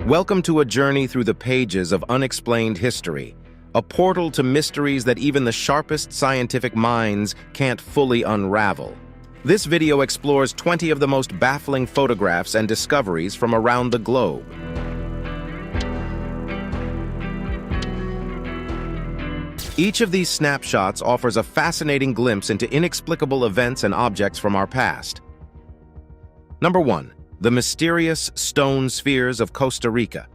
Welcome to a journey through the pages of unexplained history, a portal to mysteries that even the sharpest scientific minds can't fully unravel. This video explores 20 of the most baffling photographs and discoveries from around the globe. Each of these snapshots offers a fascinating glimpse into inexplicable events and objects from our past. Number 1. The mysterious stone spheres of Costa Rica.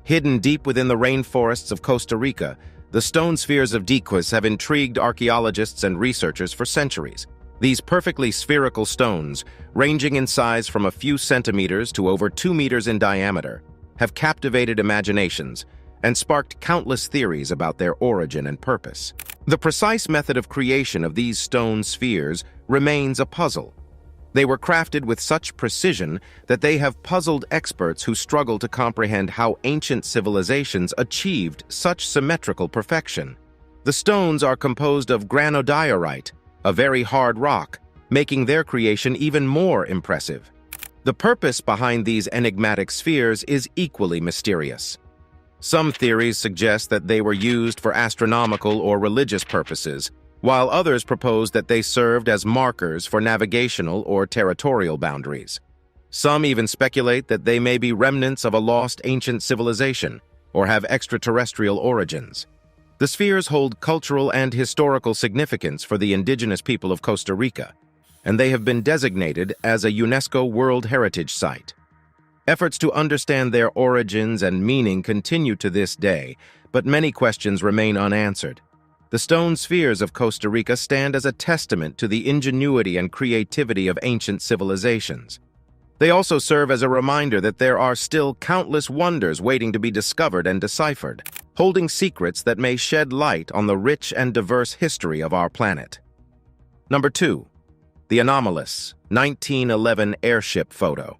Hidden deep within the rainforests of Costa Rica, the stone spheres of Diques have intrigued archaeologists and researchers for centuries. These perfectly spherical stones, ranging in size from a few centimeters to over 2 meters in diameter, have captivated imaginations and sparked countless theories about their origin and purpose. The precise method of creation of these stone spheres remains a puzzle. They were crafted with such precision that they have puzzled experts who struggle to comprehend how ancient civilizations achieved such symmetrical perfection. The stones are composed of granodiorite, a very hard rock, making their creation even more impressive. The purpose behind these enigmatic spheres is equally mysterious. Some theories suggest that they were used for astronomical or religious purposes, while others propose that they served as markers for navigational or territorial boundaries. Some even speculate that they may be remnants of a lost ancient civilization or have extraterrestrial origins. The spheres hold cultural and historical significance for the indigenous people of Costa Rica, and they have been designated as a UNESCO World Heritage Site. Efforts to understand their origins and meaning continue to this day, but many questions remain unanswered. The stone spheres of Costa Rica stand as a testament to the ingenuity and creativity of ancient civilizations. They also serve as a reminder that there are still countless wonders waiting to be discovered and deciphered, holding secrets that may shed light on the rich and diverse history of our planet. Number 2. The anomalous 1911 airship photo.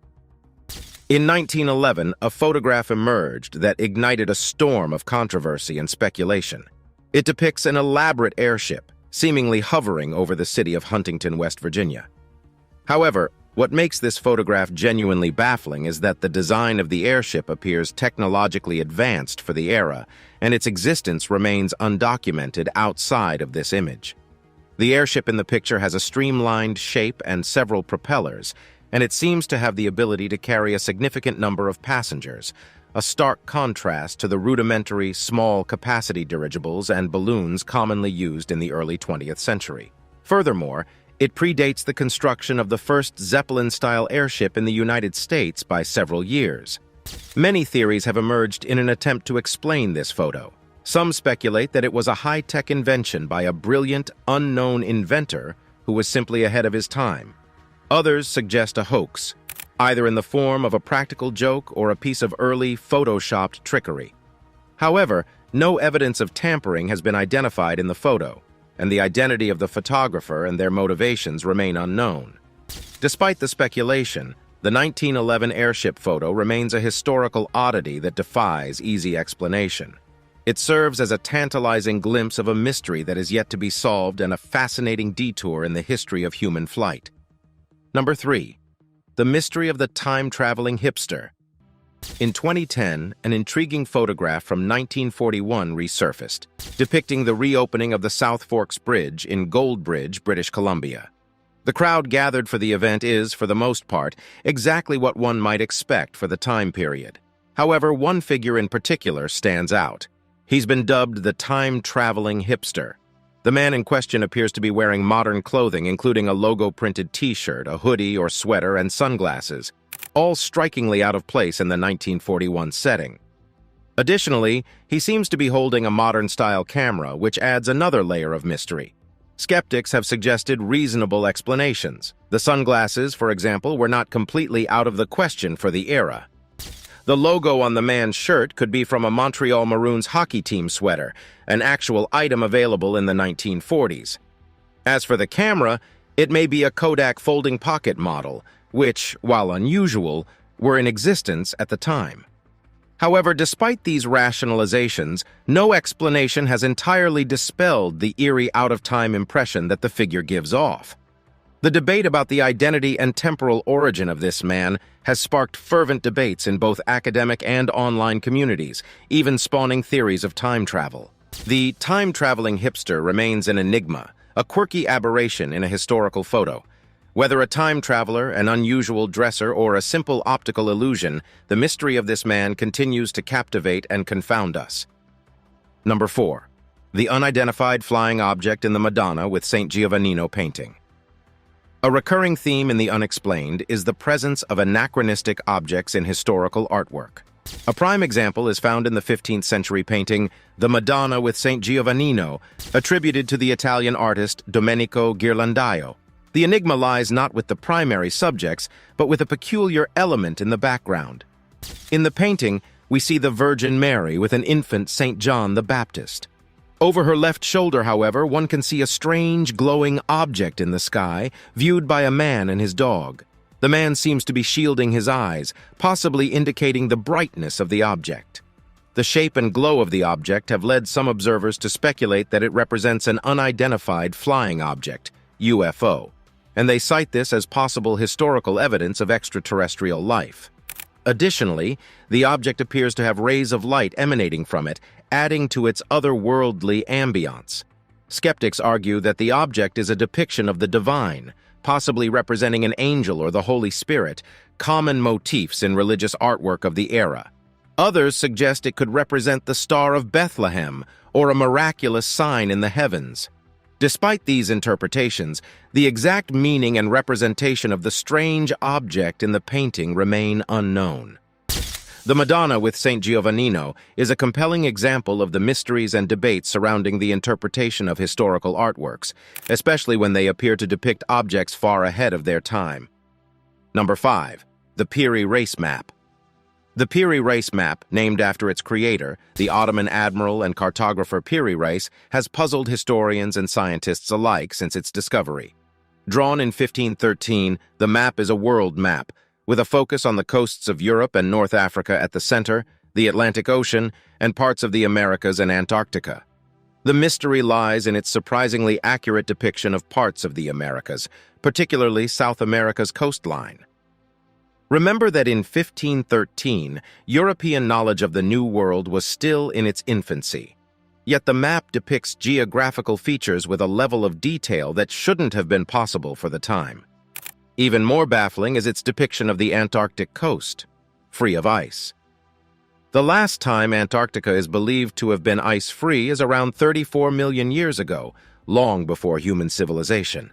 In 1911, a photograph emerged that ignited a storm of controversy and speculation. It depicts an elaborate airship, seemingly hovering over the city of Huntington, West Virginia. However, what makes this photograph genuinely baffling is that the design of the airship appears technologically advanced for the era, and its existence remains undocumented outside of this image. The airship in the picture has a streamlined shape and several propellers, and it seems to have the ability to carry a significant number of passengers, a stark contrast to the rudimentary small-capacity dirigibles and balloons commonly used in the early 20th century. Furthermore, it predates the construction of the first Zeppelin-style airship in the United States by several years. Many theories have emerged in an attempt to explain this photo. Some speculate that it was a high-tech invention by a brilliant, unknown inventor who was simply ahead of his time. Others suggest a hoax, either in the form of a practical joke or a piece of early photoshopped trickery. However, no evidence of tampering has been identified in the photo, and the identity of the photographer and their motivations remain unknown. Despite the speculation, the 1911 airship photo remains a historical oddity that defies easy explanation. It serves as a tantalizing glimpse of a mystery that is yet to be solved and a fascinating detour in the history of human flight. Number 3. The mystery of the time-traveling hipster. In 2010, an intriguing photograph from 1941 resurfaced, depicting the reopening of the South Forks Bridge in Goldbridge, British Columbia. The crowd gathered for the event is, for the most part, exactly what one might expect for the time period. However, one figure in particular stands out. He's been dubbed the time-traveling hipster. The man in question appears to be wearing modern clothing, including a logo-printed t-shirt, a hoodie or sweater, and sunglasses, all strikingly out of place in the 1941 setting. Additionally, he seems to be holding a modern-style camera, which adds another layer of mystery. Skeptics have suggested reasonable explanations. The sunglasses, for example, were not completely out of the question for the era. The logo on the man's shirt could be from a Montreal Maroons hockey team sweater, an actual item available in the 1940s. As for the camera, it may be a Kodak folding pocket model, which, while unusual, were in existence at the time. However, despite these rationalizations, no explanation has entirely dispelled the eerie out-of-time impression that the figure gives off. The debate about the identity and temporal origin of this man has sparked fervent debates in both academic and online communities, even spawning theories of time travel. The time-traveling hipster remains an enigma, a quirky aberration in a historical photo. Whether a time traveler, an unusual dresser, or a simple optical illusion, the mystery of this man continues to captivate and confound us. Number 4. The unidentified flying object in the Madonna with St. Giovannino painting. A recurring theme in the unexplained is the presence of anachronistic objects in historical artwork. A prime example is found in the 15th century painting The Madonna with St. Giovannino, attributed to the Italian artist Domenico Ghirlandaio. The enigma lies not with the primary subjects, but with a peculiar element in the background. In the painting, we see the Virgin Mary with an infant St. John the Baptist. Over her left shoulder, however, one can see a strange, glowing object in the sky, viewed by a man and his dog. The man seems to be shielding his eyes, possibly indicating the brightness of the object. The shape and glow of the object have led some observers to speculate that it represents an unidentified flying object, UFO, and they cite this as possible historical evidence of extraterrestrial life. Additionally, the object appears to have rays of light emanating from it, adding to its otherworldly ambiance. Skeptics argue that the object is a depiction of the divine, possibly representing an angel or the Holy Spirit, common motifs in religious artwork of the era. Others suggest it could represent the Star of Bethlehem or a miraculous sign in the heavens. Despite these interpretations, the exact meaning and representation of the strange object in the painting remain unknown. The Madonna with St. Giovannino is a compelling example of the mysteries and debates surrounding the interpretation of historical artworks, especially when they appear to depict objects far ahead of their time. Number 5. The Piri Reis Map. The Piri Reis map, named after its creator, the Ottoman admiral and cartographer Piri Reis, has puzzled historians and scientists alike since its discovery. Drawn in 1513, the map is a world map, with a focus on the coasts of Europe and North Africa at the center, the Atlantic Ocean, and parts of the Americas and Antarctica. The mystery lies in its surprisingly accurate depiction of parts of the Americas, particularly South America's coastline. Remember that in 1513, European knowledge of the New World was still in its infancy. Yet the map depicts geographical features with a level of detail that shouldn't have been possible for the time. Even more baffling is its depiction of the Antarctic coast, free of ice. The last time Antarctica is believed to have been ice-free is around 34 million years ago, long before human civilization.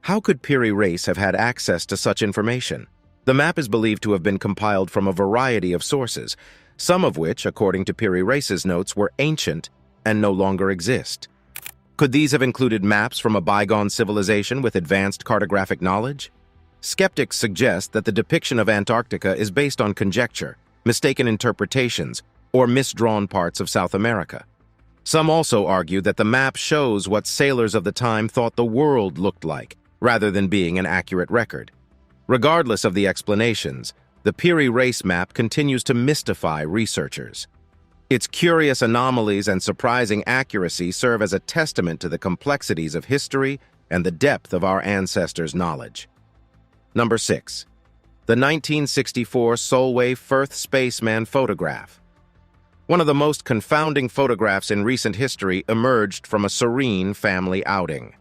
How could Piri Reis have had access to such information? The map is believed to have been compiled from a variety of sources, some of which, according to Piri Reis's notes, were ancient and no longer exist. Could these have included maps from a bygone civilization with advanced cartographic knowledge? Skeptics suggest that the depiction of Antarctica is based on conjecture, mistaken interpretations, or misdrawn parts of South America. Some also argue that the map shows what sailors of the time thought the world looked like, rather than being an accurate record. Regardless of the explanations, the Piri Reis map continues to mystify researchers. Its curious anomalies and surprising accuracy serve as a testament to the complexities of history and the depth of our ancestors' knowledge. Number 6. The 1964 Solway Firth spaceman photograph. One of the most confounding photographs in recent history emerged from a serene family outing.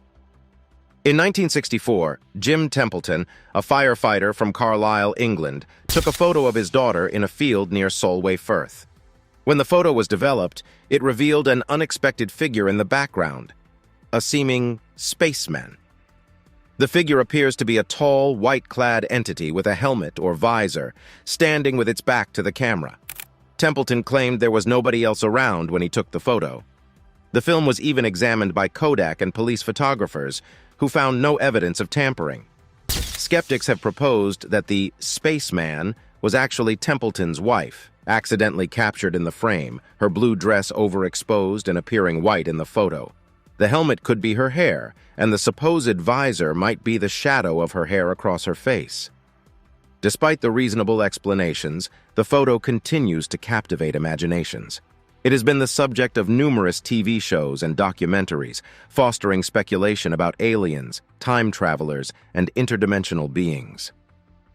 In 1964, Jim Templeton, a firefighter from Carlisle, England, took a photo of his daughter in a field near Solway Firth. When the photo was developed, it revealed an unexpected figure in the background, a seeming spaceman. The figure appears to be a tall, white-clad entity with a helmet or visor, standing with its back to the camera. Templeton claimed there was nobody else around when he took the photo. The film was even examined by Kodak and police photographers, who found no evidence of tampering. Skeptics have proposed that the spaceman was actually Templeton's wife, accidentally captured in the frame, her blue dress overexposed and appearing white in the photo. The helmet could be her hair, and the supposed visor might be the shadow of her hair across her face. Despite the reasonable explanations, the photo continues to captivate imaginations. It has been the subject of numerous TV shows and documentaries, fostering speculation about aliens, time travelers, and interdimensional beings.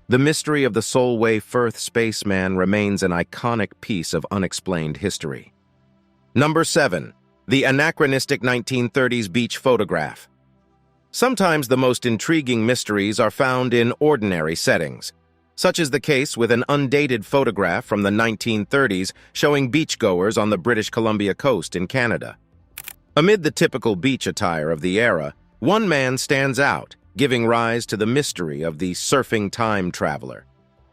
The mystery of the Solway Firth spaceman remains an iconic piece of unexplained history. Number 7. The anachronistic 1930s beach photograph. Sometimes the most intriguing mysteries are found in ordinary settings. Such is the case with an undated photograph from the 1930s showing beachgoers on the British Columbia coast in Canada. Amid the typical beach attire of the era, one man stands out, giving rise to the mystery of the surfing time traveler.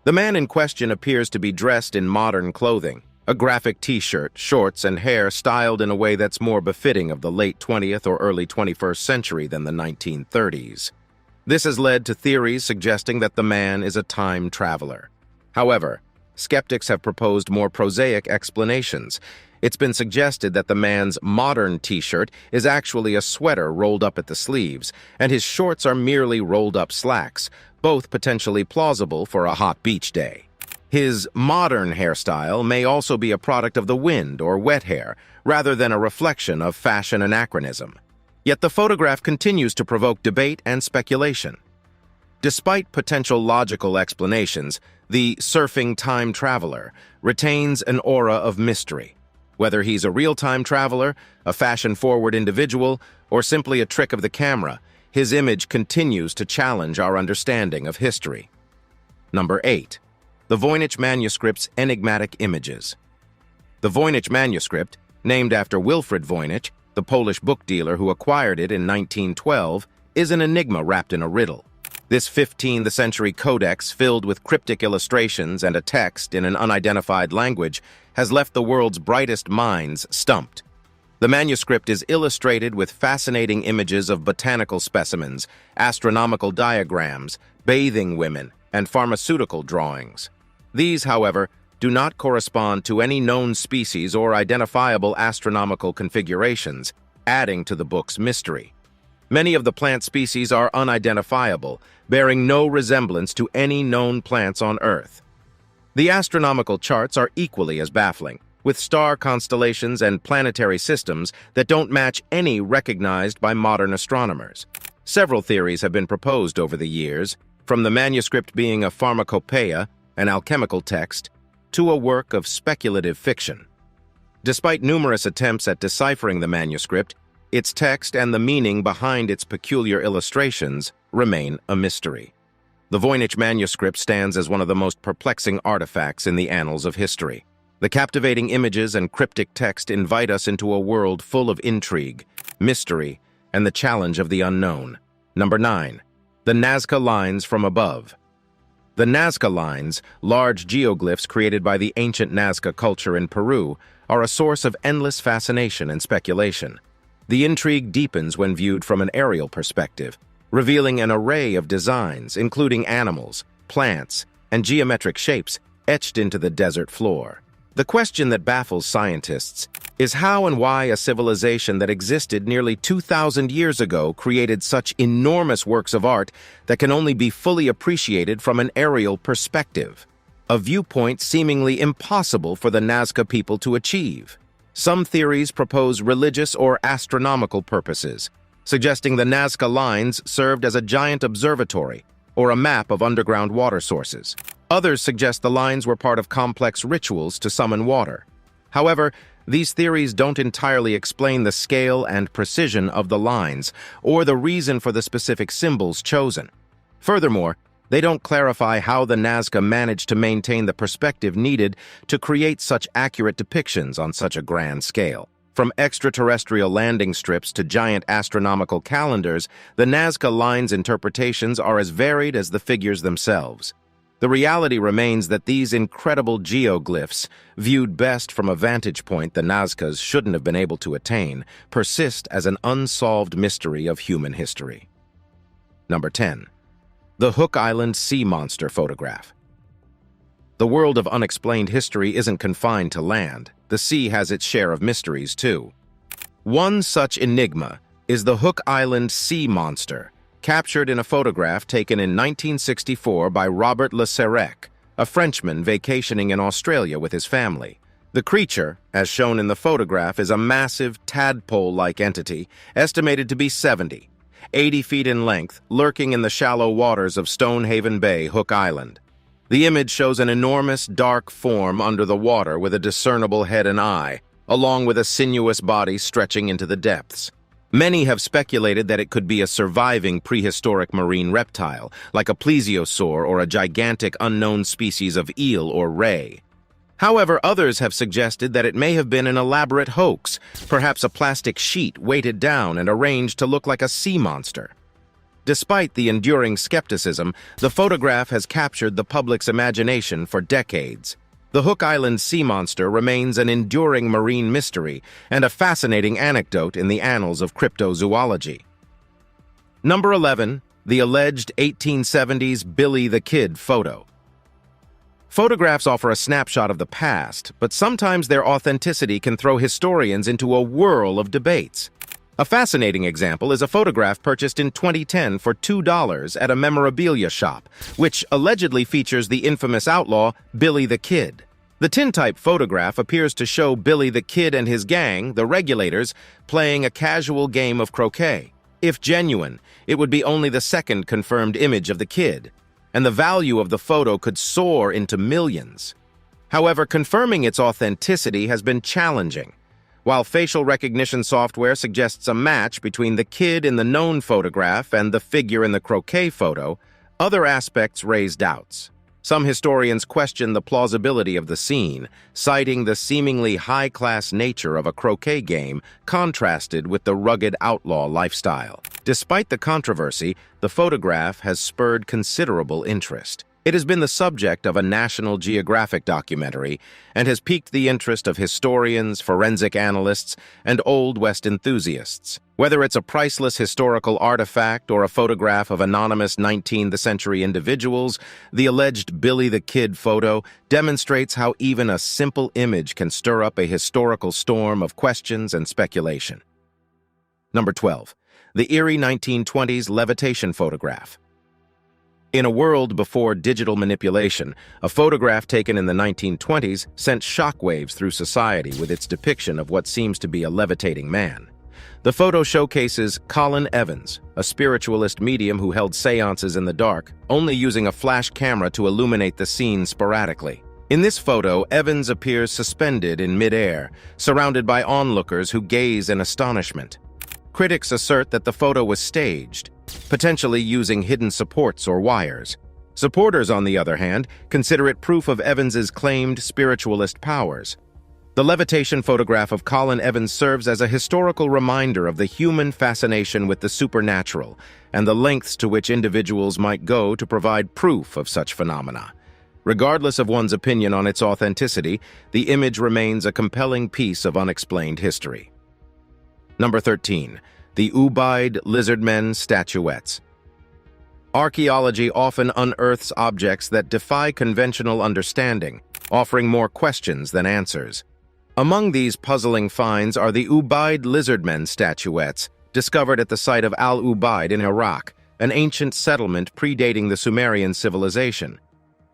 The man in question appears to be dressed in modern clothing, a graphic t-shirt, shorts, and hair styled in a way that's more befitting of the late 20th or early 21st century than the 1930s. This has led to theories suggesting that the man is a time traveler. However, skeptics have proposed more prosaic explanations. It's been suggested that the man's modern t-shirt is actually a sweater rolled up at the sleeves, and his shorts are merely rolled-up slacks, both potentially plausible for a hot beach day. His modern hairstyle may also be a product of the wind or wet hair, rather than a reflection of fashion anachronism. Yet the photograph continues to provoke debate and speculation. Despite potential logical explanations, the surfing time traveler retains an aura of mystery. Whether he's a real-time traveler, a fashion-forward individual, or simply a trick of the camera, his image continues to challenge our understanding of history. Number 8. The Voynich Manuscript's enigmatic images. The Voynich manuscript, named after Wilfrid Voynich, the Polish book dealer who acquired it in 1912, is an enigma wrapped in a riddle. This 15th century codex, filled with cryptic illustrations and a text in an unidentified language, has left the world's brightest minds stumped. The manuscript is illustrated with fascinating images of botanical specimens, astronomical diagrams, bathing women, and pharmaceutical drawings. These, however, do not correspond to any known species or identifiable astronomical configurations, adding to the book's mystery. Many of the plant species are unidentifiable, bearing no resemblance to any known plants on Earth. The astronomical charts are equally as baffling, with star constellations and planetary systems that don't match any recognized by modern astronomers. Several theories have been proposed over the years, from the manuscript being a pharmacopoeia, an alchemical text, to a work of speculative fiction. Despite numerous attempts at deciphering the manuscript, its text and the meaning behind its peculiar illustrations remain a mystery. The Voynich manuscript stands as one of the most perplexing artifacts in the annals of history. The captivating images and cryptic text invite us into a world full of intrigue, mystery, and the challenge of the unknown. Number 9. The Nazca Lines from Above. The Nazca Lines, large geoglyphs created by the ancient Nazca culture in Peru, are a source of endless fascination and speculation. The intrigue deepens when viewed from an aerial perspective, revealing an array of designs, including animals, plants, and geometric shapes etched into the desert floor. The question that baffles scientists is how and why a civilization that existed nearly 2,000 years ago created such enormous works of art that can only be fully appreciated from an aerial perspective, a viewpoint seemingly impossible for the Nazca people to achieve. Some theories propose religious or astronomical purposes, suggesting the Nazca Lines served as a giant observatory or a map of underground water sources. Others suggest the lines were part of complex rituals to summon water. However, these theories don't entirely explain the scale and precision of the lines or the reason for the specific symbols chosen. Furthermore, they don't clarify how the Nazca managed to maintain the perspective needed to create such accurate depictions on such a grand scale. From extraterrestrial landing strips to giant astronomical calendars, the Nazca Lines' interpretations are as varied as the figures themselves. The reality remains that these incredible geoglyphs, viewed best from a vantage point the Nazcas shouldn't have been able to attain, persist as an unsolved mystery of human history. Number 10. The Hook Island Sea Monster Photograph. The world of unexplained history isn't confined to land. The sea has its share of mysteries, too. One such enigma is the Hook Island Sea Monster, captured in a photograph taken in 1964 by Robert Le Sirec, a Frenchman vacationing in Australia with his family. The creature, as shown in the photograph, is a massive tadpole-like entity, estimated to be 80 feet in length, lurking in the shallow waters of Stonehaven Bay, Hook Island. The image shows an enormous, dark form under the water with a discernible head and eye, along with a sinuous body stretching into the depths. Many have speculated that it could be a surviving prehistoric marine reptile, like a plesiosaur or a gigantic unknown species of eel or ray. However, others have suggested that it may have been an elaborate hoax, perhaps a plastic sheet weighted down and arranged to look like a sea monster. Despite the enduring skepticism, the photograph has captured the public's imagination for decades. The Hook Island sea monster remains an enduring marine mystery and a fascinating anecdote in the annals of cryptozoology. Number 11. The alleged 1870s Billy the Kid photo. Photographs offer a snapshot of the past, but sometimes their authenticity can throw historians into a whirl of debates. A fascinating example is a photograph purchased in 2010 for $2 at a memorabilia shop, which allegedly features the infamous outlaw Billy the Kid. The tintype photograph appears to show Billy the Kid and his gang, the Regulators, playing a casual game of croquet. If genuine, it would be only the second confirmed image of the Kid, and the value of the photo could soar into millions. However, confirming its authenticity has been challenging. While facial recognition software suggests a match between the Kid in the known photograph and the figure in the croquet photo, other aspects raise doubts. Some historians question the plausibility of the scene, citing the seemingly high-class nature of a croquet game contrasted with the rugged outlaw lifestyle. Despite the controversy, the photograph has spurred considerable interest. It has been the subject of a National Geographic documentary and has piqued the interest of historians, forensic analysts, and Old West enthusiasts. Whether it's a priceless historical artifact or a photograph of anonymous 19th century individuals, the alleged Billy the Kid photo demonstrates how even a simple image can stir up a historical storm of questions and speculation. Number 12. The eerie 1920s levitation photograph. In a world before digital manipulation, a photograph taken in the 1920s sent shockwaves through society with its depiction of what seems to be a levitating man. The photo showcases Colin Evans, a spiritualist medium who held seances in the dark, only using a flash camera to illuminate the scene sporadically. In this photo, Evans appears suspended in mid-air, surrounded by onlookers who gaze in astonishment. Critics assert that the photo was staged, potentially using hidden supports or wires. Supporters, on the other hand, consider it proof of Evans's claimed spiritualist powers. The levitation photograph of Colin Evans serves as a historical reminder of the human fascination with the supernatural and the lengths to which individuals might go to provide proof of such phenomena. Regardless of one's opinion on its authenticity, the image remains a compelling piece of unexplained history. Number 13. The Ubaid Lizardmen Statuettes. Archaeology often unearths objects that defy conventional understanding, offering more questions than answers. Among these puzzling finds are the Ubaid Lizardmen statuettes, discovered at the site of Al-Ubaid in Iraq, an ancient settlement predating the Sumerian civilization.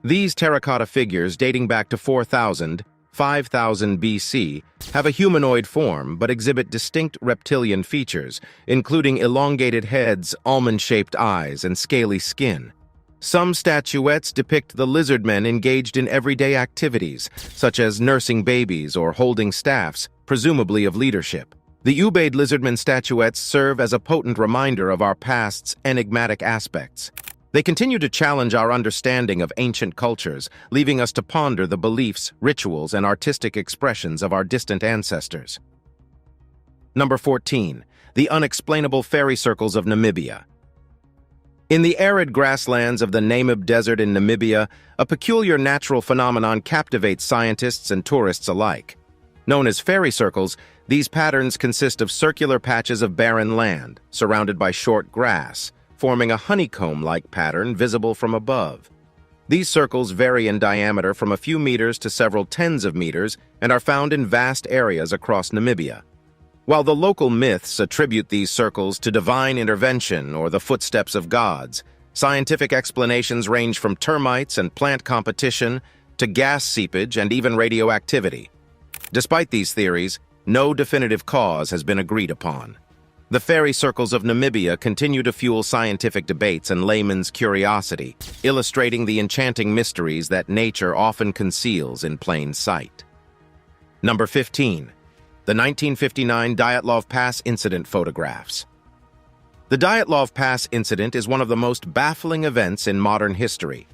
These terracotta figures, dating back to 5000 BC, have a humanoid form but exhibit distinct reptilian features, including elongated heads, almond-shaped eyes, and scaly skin. Some statuettes depict the lizardmen engaged in everyday activities, such as nursing babies or holding staffs, presumably of leadership. The Ubaid Lizardmen statuettes serve as a potent reminder of our past's enigmatic aspects. They continue to challenge our understanding of ancient cultures, leaving us to ponder the beliefs, rituals, and artistic expressions of our distant ancestors. Number 14. The Unexplainable Fairy Circles of Namibia. In the arid grasslands of the Namib Desert in Namibia, a peculiar natural phenomenon captivates scientists and tourists alike. Known as fairy circles, these patterns consist of circular patches of barren land, surrounded by short grass, forming a honeycomb-like pattern visible from above. These circles vary in diameter from a few meters to several tens of meters and are found in vast areas across Namibia. While the local myths attribute these circles to divine intervention or the footsteps of gods, scientific explanations range from termites and plant competition to gas seepage and even radioactivity. Despite these theories, no definitive cause has been agreed upon. The fairy circles of Namibia continue to fuel scientific debates and layman's curiosity, illustrating the enchanting mysteries that nature often conceals in plain sight. Number 15. The 1959 Dyatlov Pass Incident Photographs. The Dyatlov Pass incident is one of the most baffling events in modern history.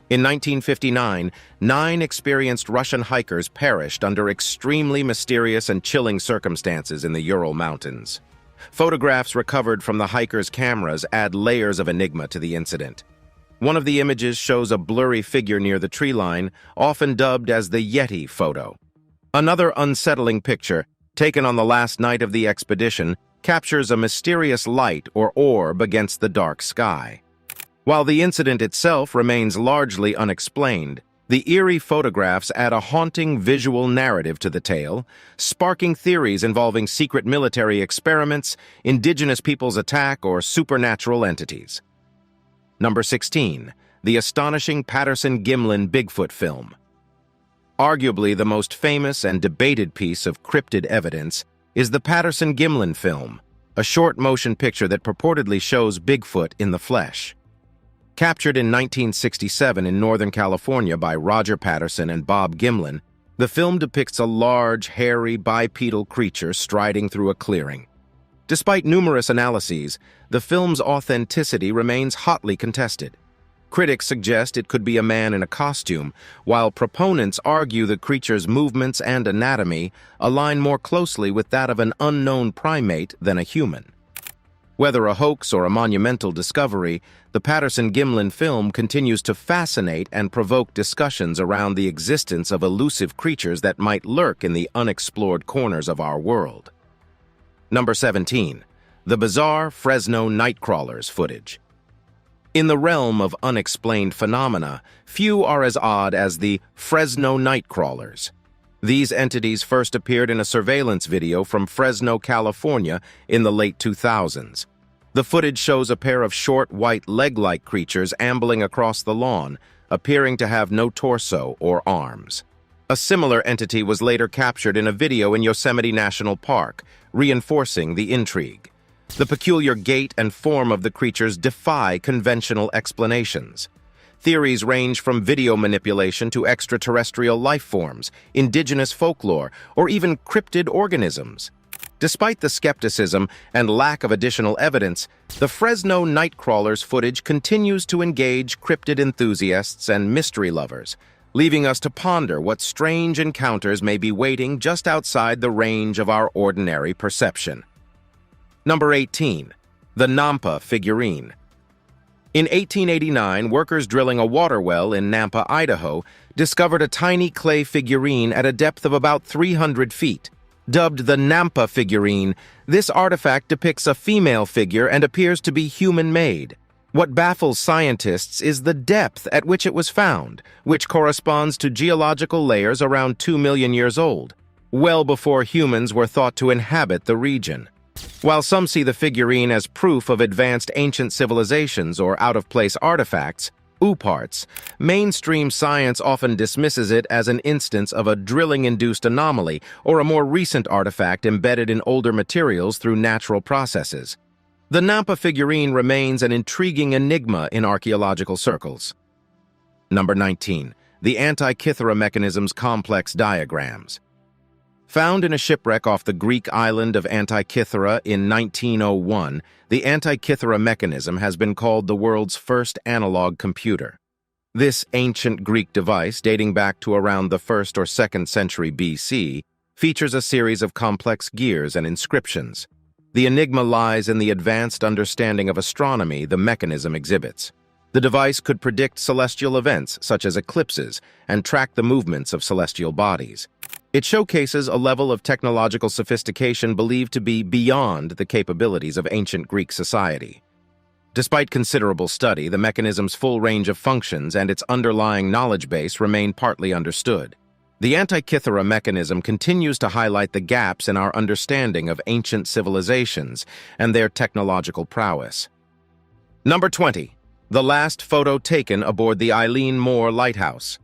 In 1959, 9 experienced Russian hikers perished under extremely mysterious and chilling circumstances in the Ural Mountains. Photographs recovered from the hikers' cameras add layers of enigma to the incident. One of the images shows a blurry figure near the tree line, often dubbed as the Yeti photo. Another unsettling picture, taken on the last night of the expedition, captures a mysterious light or orb against the dark sky. While the incident itself remains largely unexplained, the eerie photographs add a haunting visual narrative to the tale, sparking theories involving secret military experiments, indigenous peoples' attack, or supernatural entities. Number 16. The astonishing Patterson-Gimlin Bigfoot film. Arguably the most famous and debated piece of cryptid evidence is the Patterson-Gimlin film, a short motion picture that purportedly shows Bigfoot in the flesh. Captured in 1967 in Northern California by Roger Patterson and Bob Gimlin, the film depicts a large, hairy, bipedal creature striding through a clearing. Despite numerous analyses, the film's authenticity remains hotly contested. Critics suggest it could be a man in a costume, while proponents argue the creature's movements and anatomy align more closely with that of an unknown primate than a human. Whether a hoax or a monumental discovery, the Patterson-Gimlin film continues to fascinate and provoke discussions around the existence of elusive creatures that might lurk in the unexplored corners of our world. Number 17. The bizarre Fresno Nightcrawlers footage. In the realm of unexplained phenomena, few are as odd as the Fresno Nightcrawlers. These entities first appeared in a surveillance video from Fresno, California in the late 2000s. The footage shows a pair of short, white, leg-like creatures ambling across the lawn, appearing to have no torso or arms. A similar entity was later captured in a video in Yosemite National Park, reinforcing the intrigue. The peculiar gait and form of the creatures defy conventional explanations. Theories range from video manipulation to extraterrestrial life forms, indigenous folklore, or even cryptid organisms. Despite the skepticism and lack of additional evidence, the Fresno Nightcrawlers footage continues to engage cryptid enthusiasts and mystery lovers, leaving us to ponder what strange encounters may be waiting just outside the range of our ordinary perception. Number 18. The Nampa Figurine. In 1889, workers drilling a water well in Nampa, Idaho, discovered a tiny clay figurine at a depth of about 300 feet. Dubbed the Nampa figurine, this artifact depicts a female figure and appears to be human-made. What baffles scientists is the depth at which it was found, which corresponds to geological layers around 2 million years old, well before humans were thought to inhabit the region. While some see the figurine as proof of advanced ancient civilizations or out-of-place artifacts, OOPArts, mainstream science often dismisses it as an instance of a drilling-induced anomaly or a more recent artifact embedded in older materials through natural processes. The Nampa figurine remains an intriguing enigma in archaeological circles. Number 19. The Antikythera mechanism's complex diagrams. Found in a shipwreck off the Greek island of Antikythera in 1901, the Antikythera mechanism has been called the world's first analog computer. This ancient Greek device, dating back to around the 1st or 2nd century BC, features a series of complex gears and inscriptions. The enigma lies in the advanced understanding of astronomy the mechanism exhibits. The device could predict celestial events, such as eclipses, and track the movements of celestial bodies. It showcases a level of technological sophistication believed to be beyond the capabilities of ancient Greek society. Despite considerable study, the mechanism's full range of functions and its underlying knowledge base remain partly understood. The Antikythera mechanism continues to highlight the gaps in our understanding of ancient civilizations and their technological prowess. Number 20. The last photo taken aboard the Eileen Moore Lighthouse.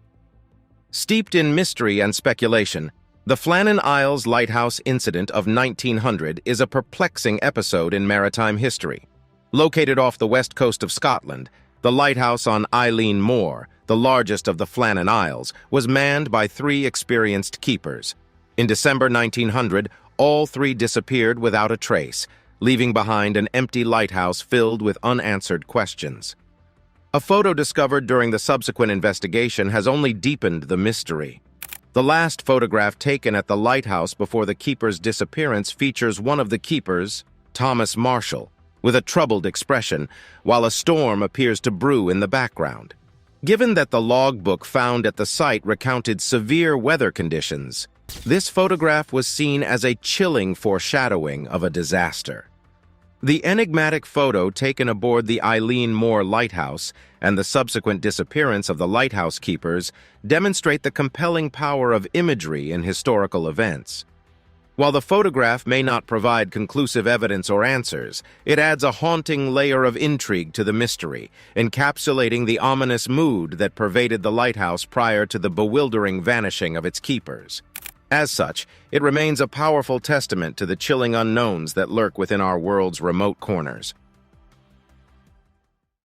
Steeped in mystery and speculation, The Flannan Isles Lighthouse Incident of 1900 is a perplexing episode in maritime history. Located off the west coast of Scotland, the lighthouse on Eilean Mor, the largest of the Flannan Isles, was manned by 3 experienced keepers. In December 1900, all 3 disappeared without a trace, leaving behind an empty lighthouse filled with unanswered questions. A photo discovered during the subsequent investigation has only deepened the mystery. The last photograph taken at the lighthouse before the keeper's disappearance features one of the keepers, Thomas Marshall, with a troubled expression, while a storm appears to brew in the background. Given that the logbook found at the site recounted severe weather conditions, this photograph was seen as a chilling foreshadowing of a disaster. The enigmatic photo taken aboard the Eilean Mor lighthouse and the subsequent disappearance of the lighthouse keepers demonstrate the compelling power of imagery in historical events. While the photograph may not provide conclusive evidence or answers, it adds a haunting layer of intrigue to the mystery, encapsulating the ominous mood that pervaded the lighthouse prior to the bewildering vanishing of its keepers. As such, it remains a powerful testament to the chilling unknowns that lurk within our world's remote corners.